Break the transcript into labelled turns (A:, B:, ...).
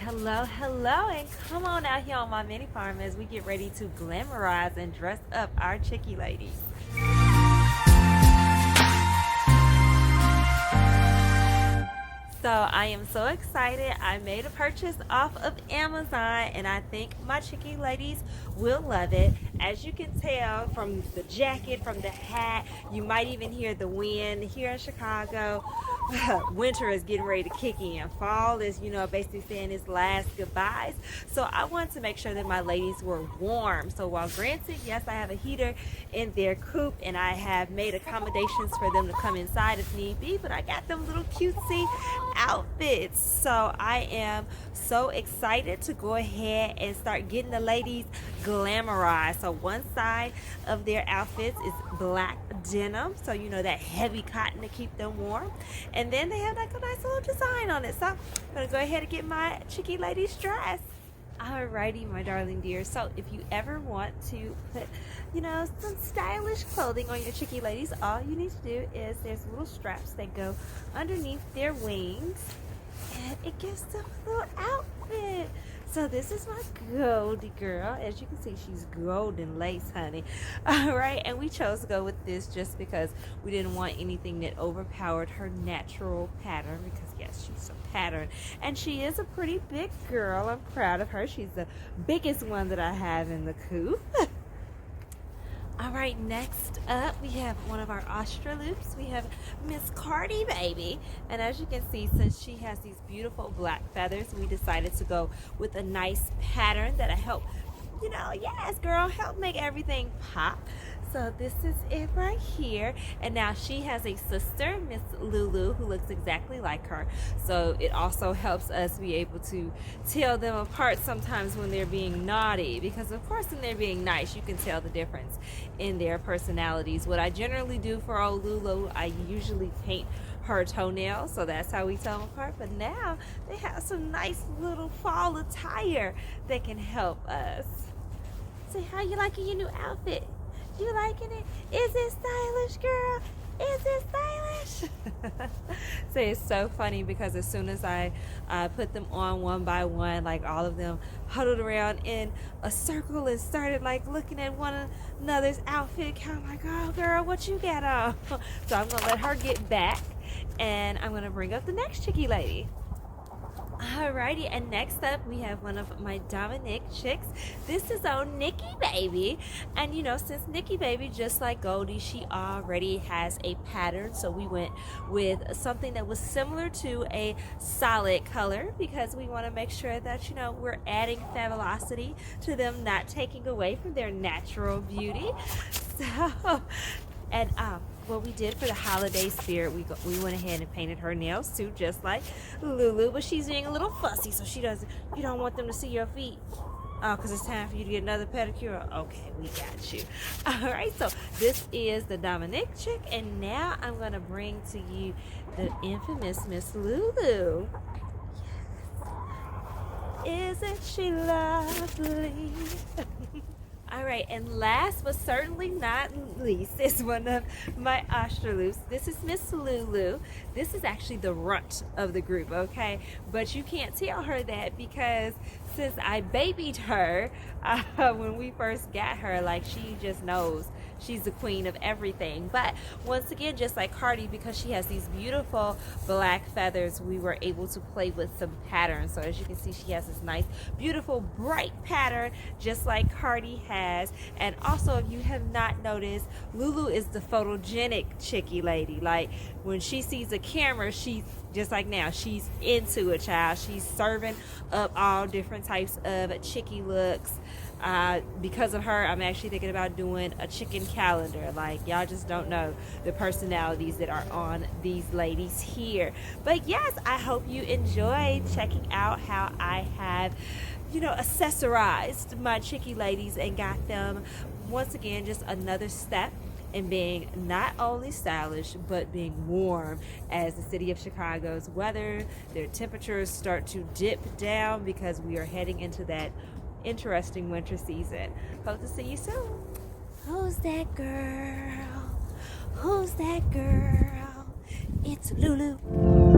A: Hello, hello, and come on out here on my mini farm as we get ready to glamorize and dress up our Chickie ladies. So I am so excited. I made a purchase off of Amazon and I think my Chickie ladies will love it. As you can tell from the jacket, from the hat, you might even hear the wind here in Chicago. Winter is getting ready to kick in. Fall is, basically saying its last goodbyes. So I want to make sure that my ladies were warm. So while granted, yes, I have a heater in their coop and I have made accommodations for them to come inside if need be, but I got them little cutesy outfits. So I am so excited to go ahead and start getting the ladies glamorized. So one side of their outfits is black denim, so that heavy cotton to keep them warm, and then they have like a nice little design on it. So I'm gonna go ahead and get my Chickie ladies dressed. Alrighty, my darling dear. So if you ever want to put, some stylish clothing on your Chickie ladies, all you need to do is there's little straps that go underneath their wings, and it gives them a little outfit. So this is my Goldie girl. As you can see, she's golden lace, honey. All right, and we chose to go with this just because we didn't want anything that overpowered her natural pattern, because yes, she's a pattern. And she is a pretty big girl. I'm proud of her. She's the biggest one that I have in the coop. All right, next up we have one of our Australoops. We have Miss Cardi Baby, and as you can see, since she has these beautiful black feathers, we decided to go with a nice pattern that'll help, yes girl, help make everything pop. So this is it right here, and now she has a sister, Miss Lulu, who looks exactly like her. So it also helps us be able to tell them apart sometimes when they're being naughty, because of course when they're being nice, you can tell the difference in their personalities. What I generally do for old Lulu, I usually paint her toenails, so that's how we tell them apart. But now they have some nice little fall attire that can help us. Say, how you liking your new outfit? You liking it? Is it stylish, girl? Is it stylish? So it's so funny because as soon as I put them on one by one, like all of them huddled around in a circle and started like looking at one another's outfit, kind of like, oh girl, what you got on? So I'm gonna let her get back and I'm gonna bring up the next Chickie lady. Alrighty, and next up we have one of my Dominic chicks. This is on Nicky Baby, and since Nicky Baby, just like Goldie, she already has a pattern, so we went with something that was similar to a solid color because we want to make sure that we're adding fabulosity to them, not taking away from their natural beauty. So and what we did for the holiday spirit, we went ahead and painted her nails too, just like Lulu, but she's being a little fussy, so you don't want them to see your feet. Oh, because it's time for you to get another pedicure. Okay, we got you. All right, so this is the Dominic chick, and now I'm going to bring to you the infamous Miss Lulu. Yes. Isn't she lovely? All right, and last but certainly not least is one of my Australoops. This is Miss Lulu. This is actually the runt of the group, okay? But you can't tell her that because since I babied her when we first got her, like she just knows she's the queen of everything. But once again, just like Cardi, because she has these beautiful black feathers, we were able to play with some patterns. So as you can see, she has this nice, beautiful, bright pattern, just like Cardi has. And also, if you have not noticed, Lulu is the photogenic Chickie lady. Like when she sees a camera, she's just like now, she's into it, child. She's serving up all different types of Chickie looks. Because of her, I'm actually thinking about doing a chicken calendar. Like, y'all just don't know the personalities that are on these ladies here. But yes, I hope you enjoyed checking out how I have accessorized my Chickie ladies and got them once again just another step in being not only stylish but being warm as the city of Chicago's weather, their temperatures start to dip down because we are heading into that interesting winter season. Hope to see you soon. Who's that girl? Who's that girl? It's Lulu.